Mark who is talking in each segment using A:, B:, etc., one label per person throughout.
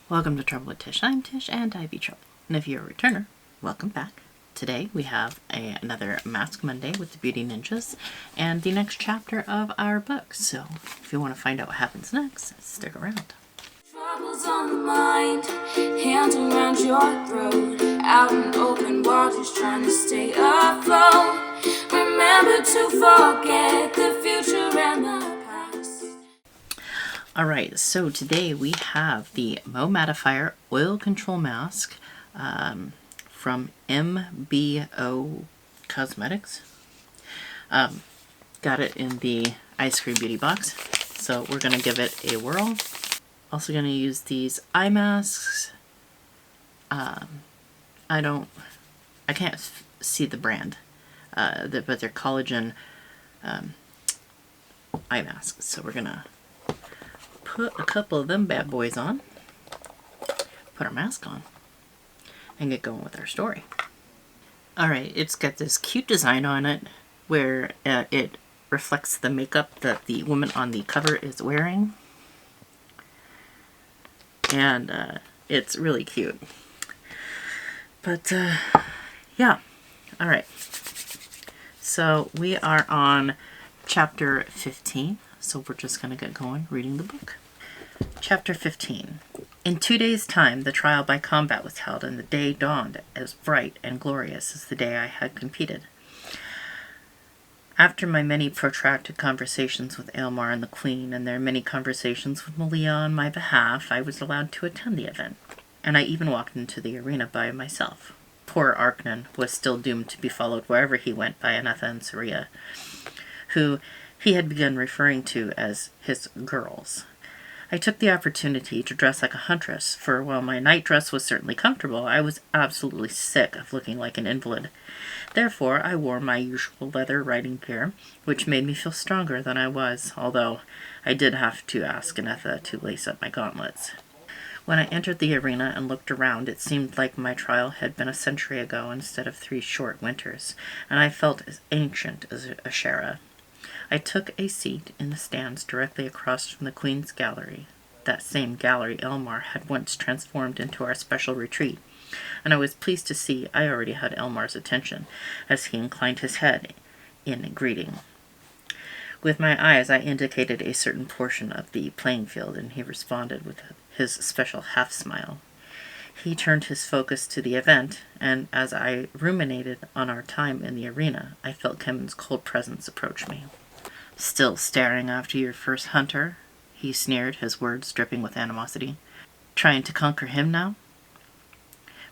A: Welcome to Trouble with Tish. I'm Tish and I be Trouble. And if you're a returner, welcome back. Today we have another Mask Monday with the Beauty Ninjas and the next chapter of our book. So if you want to find out what happens next, stick around.
B: Troubles on the mind, hands around your throat, out in open waters trying to stay afloat. Remember to forget the future and the past.
A: Alright, so today we have the Mo Mattifier Oil Control Mask from MBO Cosmetics. Got it in the Eyescream Beauty Box, so we're going to give it a whirl. Also going to use these eye masks. I can't see the brand, but they're collagen eye masks, so we're going to put a couple of them bad boys on, put our mask on, and get going with our story. Alright, it's got this cute design on it where it reflects the makeup that the woman on the cover is wearing. And it's really cute. But yeah, alright. So we are on chapter 15. So we're just going to get going reading the book. Chapter 15. In 2 days' time, the trial by combat was held, and the day dawned as bright and glorious as the day I had competed. After my many protracted conversations with Aylmar and the Queen, and their many conversations with Malia on my behalf, I was allowed to attend the event, and I even walked into the arena by myself. Poor Arknan was still doomed to be followed wherever he went by Anetha and Saria, who he had begun referring to as his girls. I took the opportunity to dress like a huntress, for while my night dress was certainly comfortable, I was absolutely sick of looking like an invalid. Therefore, I wore my usual leather riding gear, which made me feel stronger than I was, although I did have to ask Anetha to lace up my gauntlets. When I entered the arena and looked around, it seemed like my trial had been a century ago instead of 3 short winters, and I felt as ancient as a Shara. I took a seat in the stands directly across from the Queen's gallery, that same gallery Aylmar had once transformed into our special retreat, and I was pleased to see I already had Aylmar's attention, as he inclined his head in greeting. With my eyes I indicated a certain portion of the playing field, and he responded with his special half-smile. He turned his focus to the event, and as I ruminated on our time in the arena, I felt Kevin's cold presence approach me. "Still staring after your first hunter?" he sneered, his words dripping with animosity. "Trying to conquer him now?"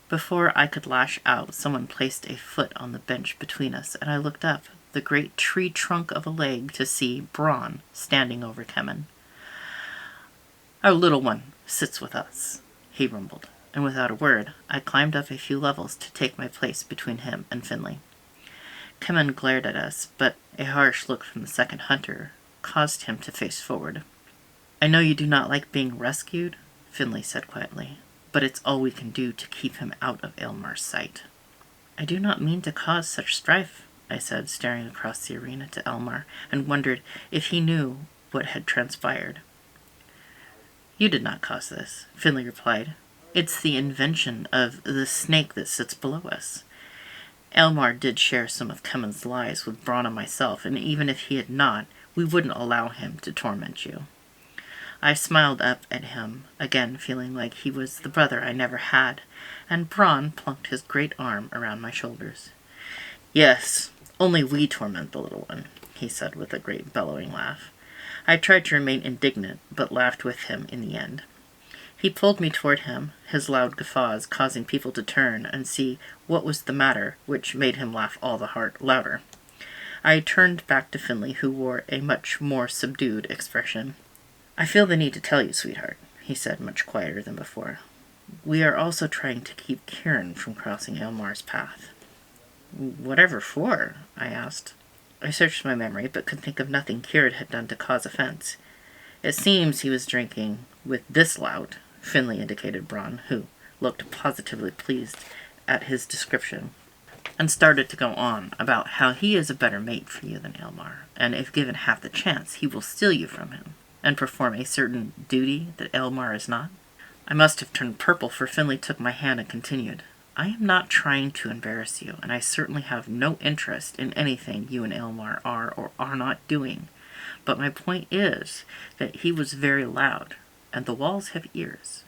A: Before I could lash out, someone placed a foot on the bench between us, and I looked up, the great tree trunk of a leg, to see Braun standing over Kevyn. "Our little one sits with us," he rumbled, and without a word, I climbed up a few levels to take my place between him and Finley. Kevyn glared at us, but a harsh look from the second hunter caused him to face forward. "I know you do not like being rescued," Finley said quietly, "but it's all we can do to keep him out of Aylmar's sight." "I do not mean to cause such strife," I said, staring across the arena to Aylmar, and wondered if he knew what had transpired. "You did not cause this," Finley replied. "It's the invention of the snake that sits below us. Aylmar did share some of Kevyn's lies with Braun and myself, and even if he had not, we wouldn't allow him to torment you." I smiled up at him, again feeling like he was the brother I never had, and Braun plunked his great arm around my shoulders. "Yes, only we torment the little one," he said with a great bellowing laugh. I tried to remain indignant, but laughed with him in the end. He pulled me toward him, his loud guffaws causing people to turn and see what was the matter, which made him laugh all the louder. I turned back to Finley, who wore a much more subdued expression. "I feel the need to tell you, sweetheart," he said, much quieter than before. "We are also trying to keep Kieran from crossing Aylmar's path." "Whatever for?" I asked. I searched my memory, but could think of nothing Kieran had done to cause offense. "It seems he was drinking with this lout," Finley indicated Braun, who looked positively pleased at his description, and started to go on about how he is a better mate for you than Aylmar, and if given half the chance, he will steal you from him, and perform a certain duty that Aylmar is not. I must have turned purple, for Finley took my hand and continued. I am not trying to embarrass you, and I certainly have no interest in anything you and Aylmar are or are not doing. But my point is that he was very loud, and the walls have ears.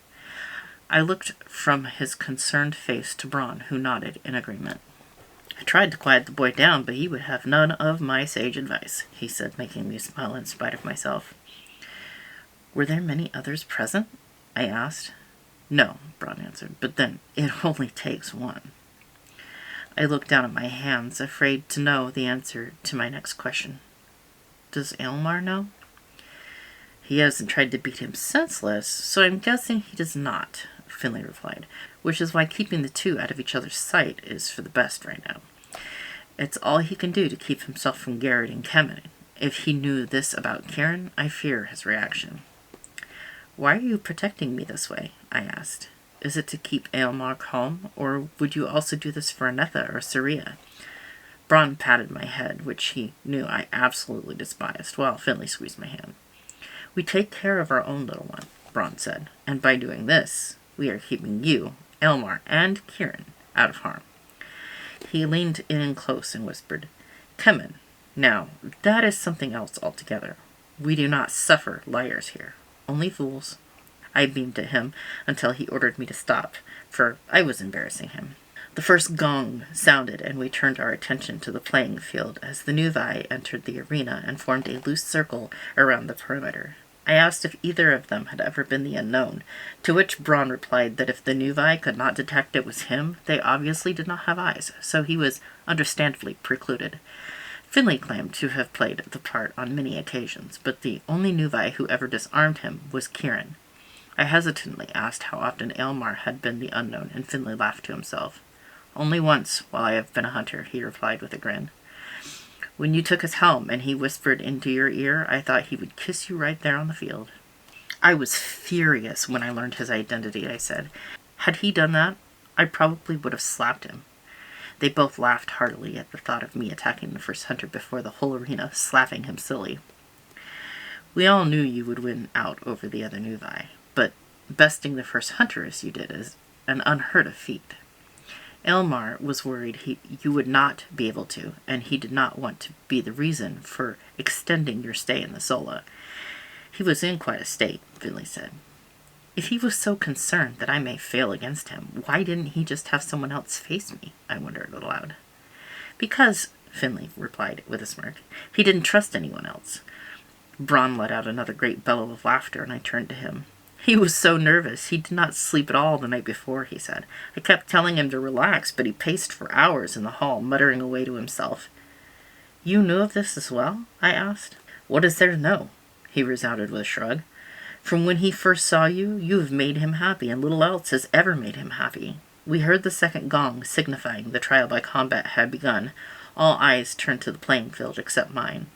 A: I looked from his concerned face to Braun, who nodded in agreement. I tried to quiet the boy down, but he would have none of my sage advice, he said, making me smile in spite of myself. Were there many others present? I asked. No, Braun answered, but then it only takes one. I looked down at my hands, afraid to know the answer to my next question. Does Aylmar know? He hasn't tried to beat him senseless, so I'm guessing he does not, Finley replied, which is why keeping the two out of each other's sight is for the best right now. It's all he can do to keep himself from garroting Kevyn. If he knew this about Kieran, I fear his reaction. Why are you protecting me this way? I asked. Is it to keep Aylmar calm, or would you also do this for Anetha or Saria? Braun patted my head, which he knew I absolutely despised, while Finley squeezed my hand. We take care of our own little one, Braun said, and by doing this, we are keeping you, Aylmar, and Kieran out of harm. He leaned in close and whispered, Kevyn, now, that is something else altogether. We do not suffer liars here. Only fools. I beamed at him until he ordered me to stop, for I was embarrassing him. The first gong sounded, and we turned our attention to the playing field as the Nuvi entered the arena and formed a loose circle around the perimeter. I asked if either of them had ever been the unknown, to which Braun replied that if the Nuvi could not detect it was him, they obviously did not have eyes, so he was understandably precluded. Finley claimed to have played the part on many occasions, but the only Nuvi who ever disarmed him was Kieran. I hesitantly asked how often Aylmar had been the unknown, and Finley laughed to himself. Only once, while I have been a hunter, he replied with a grin. When you took his helm and he whispered into your ear, I thought he would kiss you right there on the field. I was furious when I learned his identity, I said. Had he done that, I probably would have slapped him. They both laughed heartily at the thought of me attacking the first hunter before the whole arena, slapping him silly. We all knew you would win out over the other Nuvi, but besting the first hunter as you did is an unheard of feat. Aylmar was worried you would not be able to, and he did not want to be the reason for extending your stay in the Zola. He was in quite a state, Finley said. If he was so concerned that I may fail against him, why didn't he just have someone else face me? I wondered aloud. Because, Finley replied with a smirk, he didn't trust anyone else. Braun let out another great bellow of laughter, and I turned to him. He was so nervous. He did not sleep at all the night before, he said. I kept telling him to relax, but he paced for hours in the hall, muttering away to himself. You knew of this as well? I asked. What is there to know? He resounded with a shrug. From when he first saw you, you have made him happy, and little else has ever made him happy. We heard the second gong, signifying the trial by combat had begun. All eyes turned to the playing field except mine.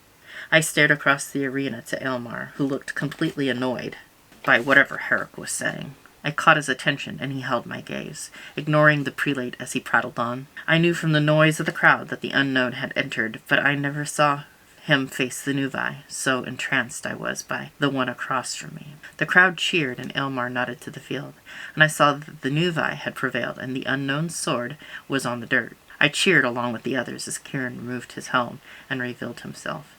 A: I stared across the arena to Aylmar, who looked completely annoyed by whatever Herrick was saying. I caught his attention, and he held my gaze, ignoring the prelate as he prattled on. I knew from the noise of the crowd that the unknown had entered, but I never saw him face the Nuvi, so entranced I was by the one across from me. The crowd cheered, and Aylmar nodded to the field, and I saw that the Nuvi had prevailed, and the unknown's sword was on the dirt. I cheered along with the others as Kieran removed his helm and revealed himself.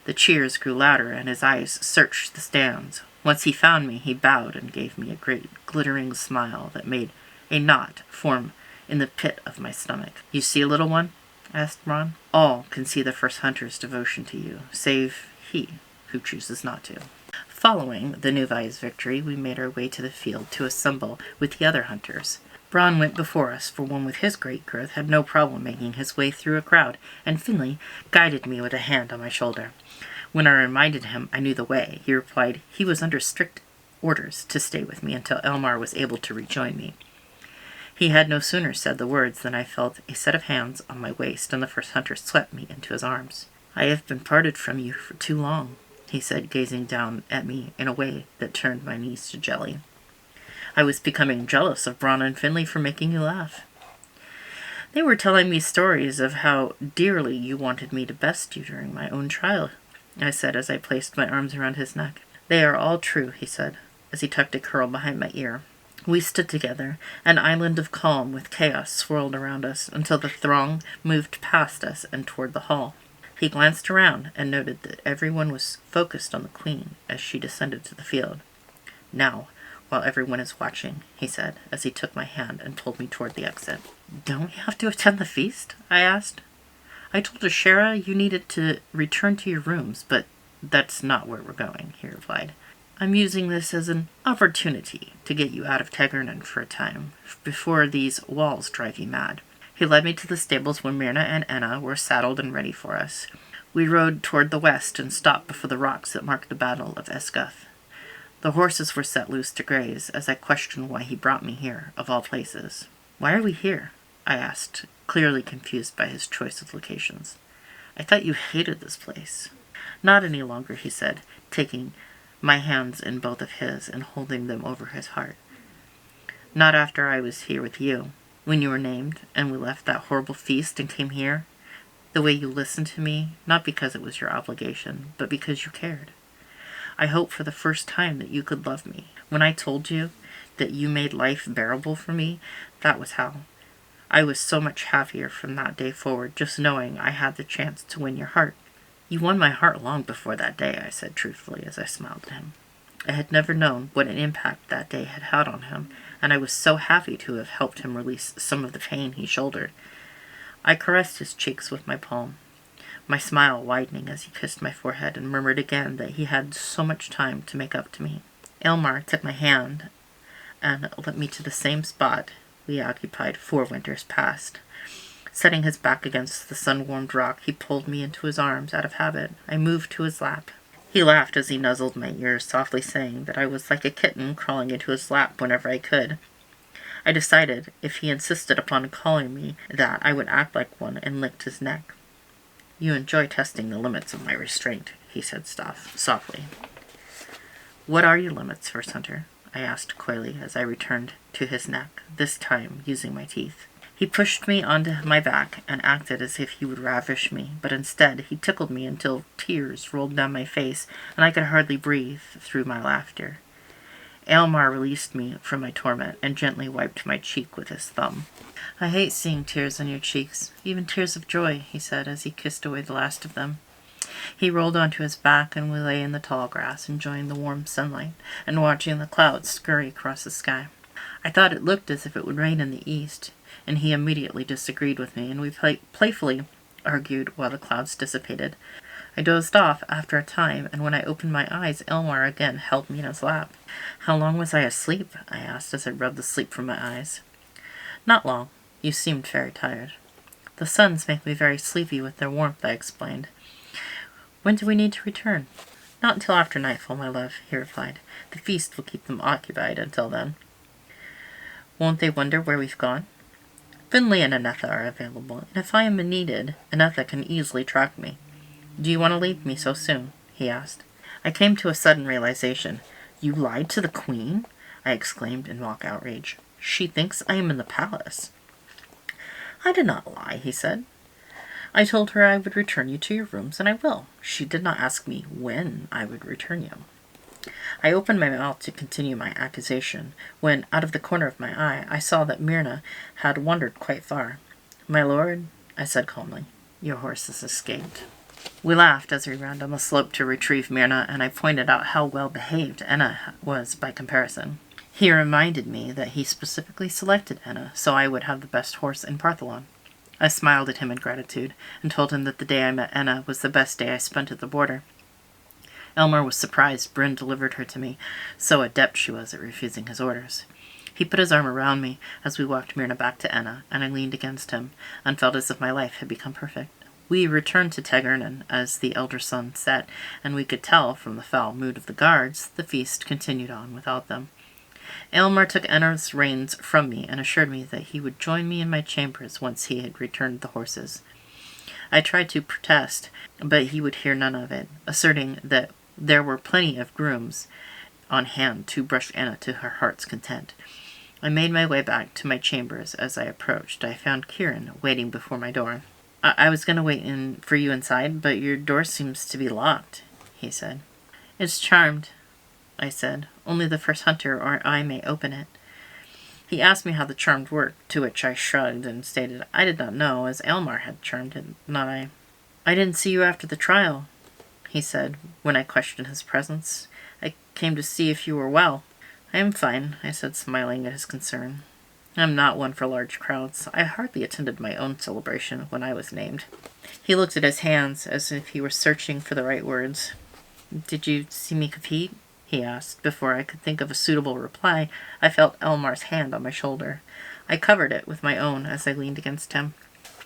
A: The cheers grew louder, and his eyes searched the stands. Once he found me, he bowed and gave me a great glittering smile that made a knot form in the pit of my stomach. You see, little one? Asked Braun. All can see the first hunter's devotion to you, save he who chooses not to. Following the Nuvi's victory, we made our way to the field to assemble with the other hunters. Braun went before us, for one with his great girth had no problem making his way through a crowd, and Finley guided me with a hand on my shoulder. When I reminded him I knew the way, he replied he was under strict orders to stay with me until Aylmar was able to rejoin me. He had no sooner said the words than I felt a set of hands on my waist, and the first hunter swept me into his arms. I have been parted from you for too long, he said, gazing down at me in a way that turned my knees to jelly. I was becoming jealous of Braun and Finley for making you laugh. They were telling me stories of how dearly you wanted me to best you during my own trial, I said as I placed my arms around his neck. They are all true, he said, as he tucked a curl behind my ear. We stood together, an island of calm with chaos swirled around us, until the throng moved past us and toward the hall. He glanced around and noted that everyone was focused on the Queen as she descended to the field. "Now, while everyone is watching," he said, as he took my hand and pulled me toward the exit. "Don't you have to attend the feast?" I asked. "I told Ashera you needed to return to your rooms, but that's not where we're going," he replied. "I'm using this as an opportunity to get you out of Tegernon for a time, before these walls drive you mad." He led me to the stables where Myrna and Enna were saddled and ready for us. We rode toward the west and stopped before the rocks that marked the Battle of Esguth. The horses were set loose to graze, as I questioned why he brought me here, of all places. "Why are we here?" I asked, clearly confused by his choice of locations. "I thought you hated this place." "Not any longer," he said, taking my hands in both of his and holding them over his heart. "Not after I was here with you, when you were named, and we left that horrible feast and came here. The way you listened to me, not because it was your obligation, but because you cared. I hoped for the first time that you could love me. When I told you that you made life bearable for me, that was how. I was so much happier from that day forward, just knowing I had the chance to win your heart." "You won my heart long before that day," I said truthfully as I smiled at him. I had never known what an impact that day had had on him, and I was so happy to have helped him release some of the pain he shouldered. I caressed his cheeks with my palm, my smile widening as he kissed my forehead and murmured again that he had so much time to make up to me. Aylmar took my hand and led me to the same spot we occupied 4 winters past. Setting his back against the sun-warmed rock, he pulled me into his arms out of habit. I moved to his lap. He laughed as he nuzzled my ears, softly saying that I was like a kitten crawling into his lap whenever I could. I decided, if he insisted upon calling me that, I would act like one and licked his neck. "You enjoy testing the limits of my restraint," he said softly. "What are your limits, First Hunter?" I asked coyly as I returned to his neck, this time using my teeth. He pushed me onto my back and acted as if he would ravish me, but instead he tickled me until tears rolled down my face and I could hardly breathe through my laughter. Aylmar released me from my torment and gently wiped my cheek with his thumb. "I hate seeing tears on your cheeks, even tears of joy," he said as he kissed away the last of them. He rolled onto his back and we lay in the tall grass, enjoying the warm sunlight and watching the clouds scurry across the sky. I thought it looked as if it would rain in the east, and he immediately disagreed with me, and we playfully argued while the clouds dissipated. I dozed off after a time, and when I opened my eyes, Aylmar again held me in his lap. "How long was I asleep?" I asked as I rubbed the sleep from my eyes. "Not long. You seemed very tired." "The suns make me very sleepy with their warmth," I explained. "When do we need to return?" "Not until after nightfall, my love," he replied. "The feast will keep them occupied until then." "Won't they wonder where we've gone?" "Finley and Anetha are available, and if I am needed, Anetha can easily track me." "Do you want to leave me so soon?" he asked. I came to a sudden realization. "You lied to the Queen?" I exclaimed in mock outrage. "She thinks I am in the palace." "I did not lie," he said. "I told her I would return you to your rooms, and I will. She did not ask me when I would return you." I opened my mouth to continue my accusation, when, out of the corner of my eye, I saw that Myrna had wandered quite far. "My lord," I said calmly, "your horse has escaped." We laughed as we ran down the slope to retrieve Myrna, and I pointed out how well behaved Enna was by comparison. He reminded me that he specifically selected Enna, so I would have the best horse in Partholon. I smiled at him in gratitude, and told him that the day I met Enna was the best day I spent at the border. Aylmar was surprised Bryn delivered her to me, so adept she was at refusing his orders. He put his arm around me as we walked Myrna back to Enna, and I leaned against him, and felt as if my life had become perfect. We returned to Tegernon as the elder sun set, and we could tell from the foul mood of the guards the feast continued on without them. Aylmar took Enna's reins from me and assured me that he would join me in my chambers once he had returned the horses. I tried to protest, but he would hear none of it, asserting that there were plenty of grooms on hand to brush Enna to her heart's content. I made my way back to my chambers. As I approached, I found Kieran waiting before my door. I was going to wait for you inside, but your door seems to be locked," he said. "It's charmed," I said. "Only the First Hunter or I may open it." He asked me how the charm worked, to which I shrugged and stated I did not know, as Aylmar had charmed it, not I. "I didn't see you after the trial," he said, when I questioned his presence. "I came to see if you were well." "I am fine," I said, smiling at his concern. "I'm not one for large crowds. I hardly attended my own celebration when I was named." He looked at his hands as if he were searching for the right words. "Did you see me compete?" he asked. Before I could think of a suitable reply, I felt Elmar's hand on my shoulder. I covered it with my own as I leaned against him.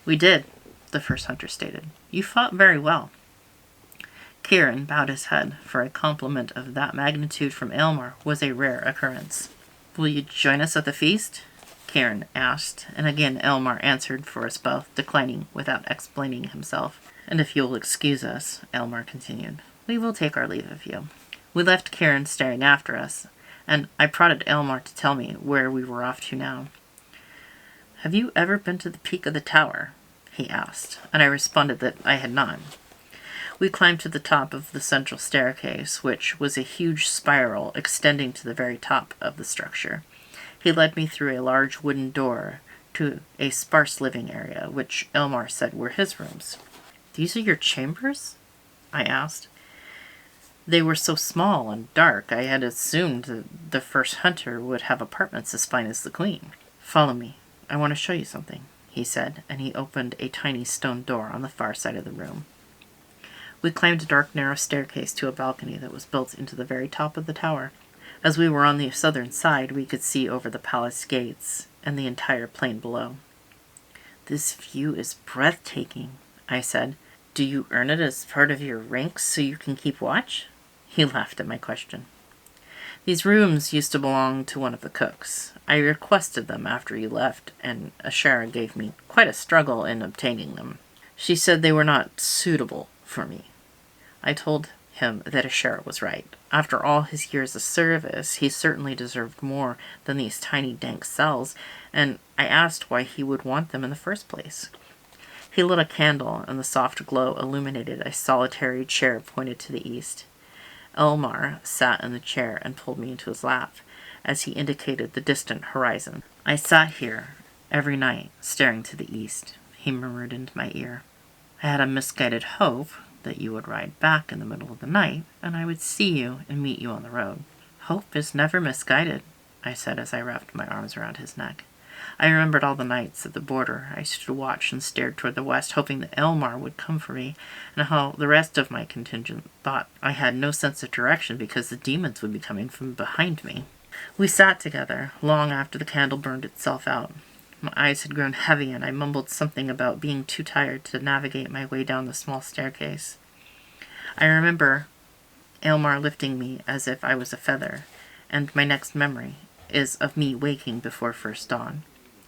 A: "We did," the first hunter stated. "You fought very well." Kieran bowed his head, for a compliment of that magnitude from Aylmar was a rare occurrence. "Will you join us at the feast?" Kieran asked, and again Aylmar answered for us both, declining without explaining himself. "And if you'll excuse us," Aylmar continued, "we will take our leave of you." We left Kieran staring after us, and I prodded Aylmar to tell me where we were off to now. "Have you ever been to the peak of the tower?" he asked, and I responded that I had not. We climbed to the top of the central staircase, which was a huge spiral extending to the very top of the structure. He led me through a large wooden door to a sparse living area, which Aylmar said were his rooms. "These are your chambers?" I asked. They were so small and dark, I had assumed that the first hunter would have apartments as fine as the queen. "Follow me. I want to show you something," he said, and he opened a tiny stone door on the far side of the room. We climbed a dark, narrow staircase to a balcony that was built into the very top of the tower. As we were on the southern side, we could see over the palace gates and the entire plain below. "This view is breathtaking," I said. "Do you earn it as part of your ranks so you can keep watch?" He laughed at my question. "These rooms used to belong to one of the cooks. I requested them after you left, and Ashara gave me quite a struggle in obtaining them. She said they were not suitable for me." I told him that Ashara was right. After all his years of service, he certainly deserved more than these tiny dank cells, and I asked why he would want them in the first place. He lit a candle, and the soft glow illuminated a solitary chair pointed to the east. Aylmar sat in the chair and pulled me into his lap, as he indicated the distant horizon. "I sat here every night, staring to the east," he murmured into my ear. "I had a misguided hope that you would ride back in the middle of the night, and I would see you and meet you on the road." "Hope is never misguided," I said as I wrapped my arms around his neck. I remembered all the nights at the border I stood watch and stared toward the west, hoping that Aylmar would come for me, and how the rest of my contingent thought I had no sense of direction because the demons would be coming from behind me. We sat together, long after the candle burned itself out. My eyes had grown heavy, and I mumbled something about being too tired to navigate my way down the small staircase. I remember Aylmar lifting me as if I was a feather, and my next memory is of me waking before first dawn.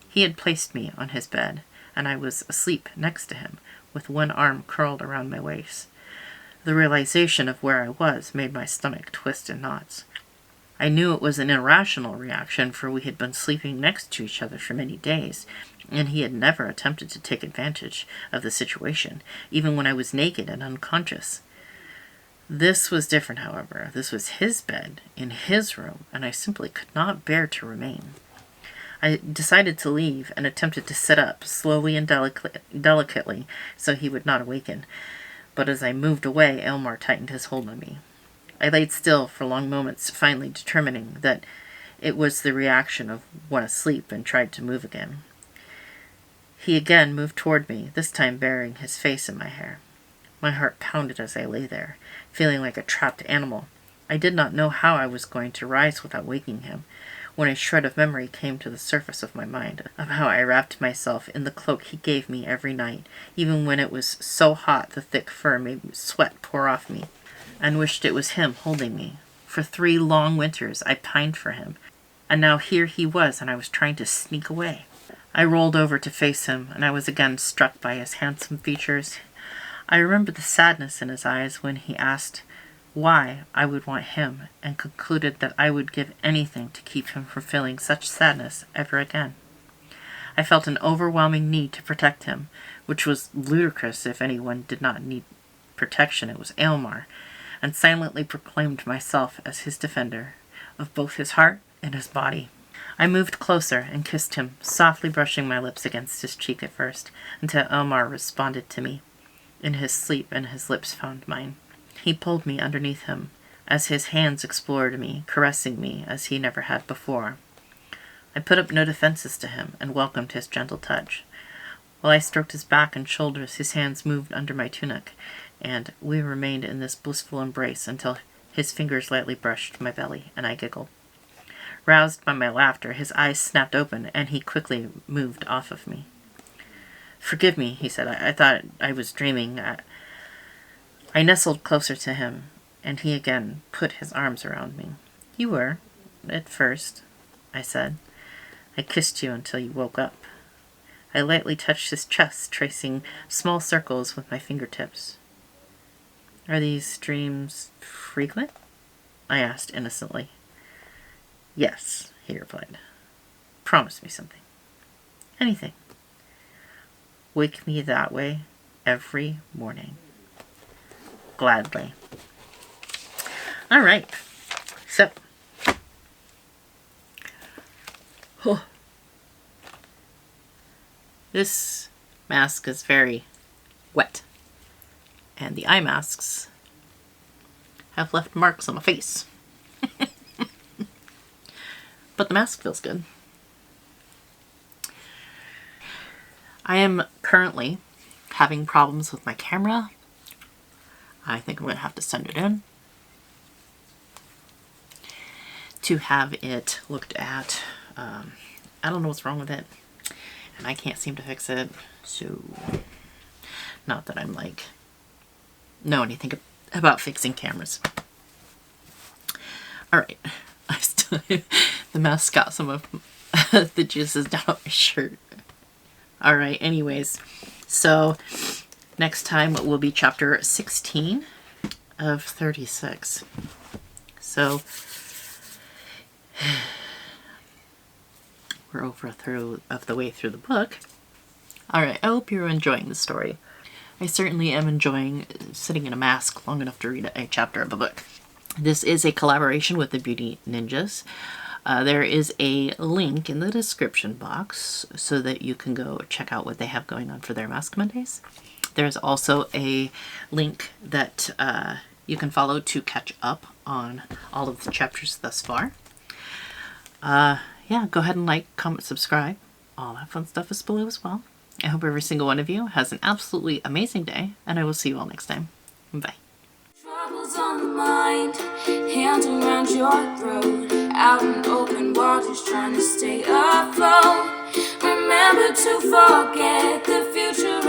A: He had placed me on his bed, and I was asleep next to him, with one arm curled around my waist. The realization of where I was made my stomach twist in knots. I knew it was an irrational reaction, for we had been sleeping next to each other for many days, and he had never attempted to take advantage of the situation, even when I was naked and unconscious. This was different, however. This was his bed, in his room, and I simply could not bear to remain. I decided to leave and attempted to sit up, slowly and delicately, so he would not awaken. But as I moved away, Aylmar tightened his hold on me. I laid still for long moments, finally determining that it was the reaction of one asleep, and tried to move again. He again moved toward me, this time burying his face in my hair. My heart pounded as I lay there, feeling like a trapped animal. I did not know how I was going to rise without waking him, when a shred of memory came to the surface of my mind, of how I wrapped myself in the cloak he gave me every night, even when it was so hot the thick fur made sweat pour off me, and wished it was him holding me. For 3 long winters I pined for him, and now here he was, and I was trying to sneak away. I rolled over to face him, and I was again struck by his handsome features. I remembered the sadness in his eyes when he asked why I would want him, and concluded that I would give anything to keep him from feeling such sadness ever again. I felt an overwhelming need to protect him, which was ludicrous. If anyone did not need protection, it was Aylmar, and silently proclaimed myself as his defender, of both his heart and his body. I moved closer and kissed him, softly brushing my lips against his cheek at first, until Elmar responded to me in his sleep and his lips found mine. He pulled me underneath him as his hands explored me, caressing me as he never had before. I put up no defenses to him and welcomed his gentle touch. While I stroked his back and shoulders, his hands moved under my tunic, and we remained in this blissful embrace until his fingers lightly brushed my belly, and I giggled. Roused by my laughter, his eyes snapped open, and he quickly moved off of me. "Forgive me," he said. I thought I was dreaming. I nestled closer to him, and he again put his arms around me. "You were, at first," I said. "I kissed you until you woke up." I lightly touched his chest, tracing small circles with my fingertips. "Are these dreams frequent?" I asked innocently. "Yes," he replied. "Promise me something." "Anything." "Wake me that way every morning." "Gladly." All right. So. This mask is very wet. And the eye masks have left marks on my face. But the mask feels good. I am currently having problems with my camera. I think I'm going to have to send it in to have it looked at. I don't know what's wrong with it, and I can't seem to fix it. So, not that I'm like know anything about fixing cameras. All right, the mask got some of the juices down on my shirt. All right, anyways, so next time will be chapter 16 of 36. So we're over a third of the way through the book. All right, I hope you're enjoying the story. I certainly am enjoying sitting in a mask long enough to read a chapter of a book. This is a collaboration with the Beauty Ninjas. There is a link in the description box so that you can go check out what they have going on for their Mask Mondays. There's also a link that you can follow to catch up on all of the chapters thus far. Yeah, go ahead and like, comment, subscribe. All that fun stuff is below as well. I hope every single one of you has an absolutely amazing day, and I will see you all next time. Bye.
B: Troubles on the mind, hands around your throat, out in open waters trying to stay afloat. Remember to forget the future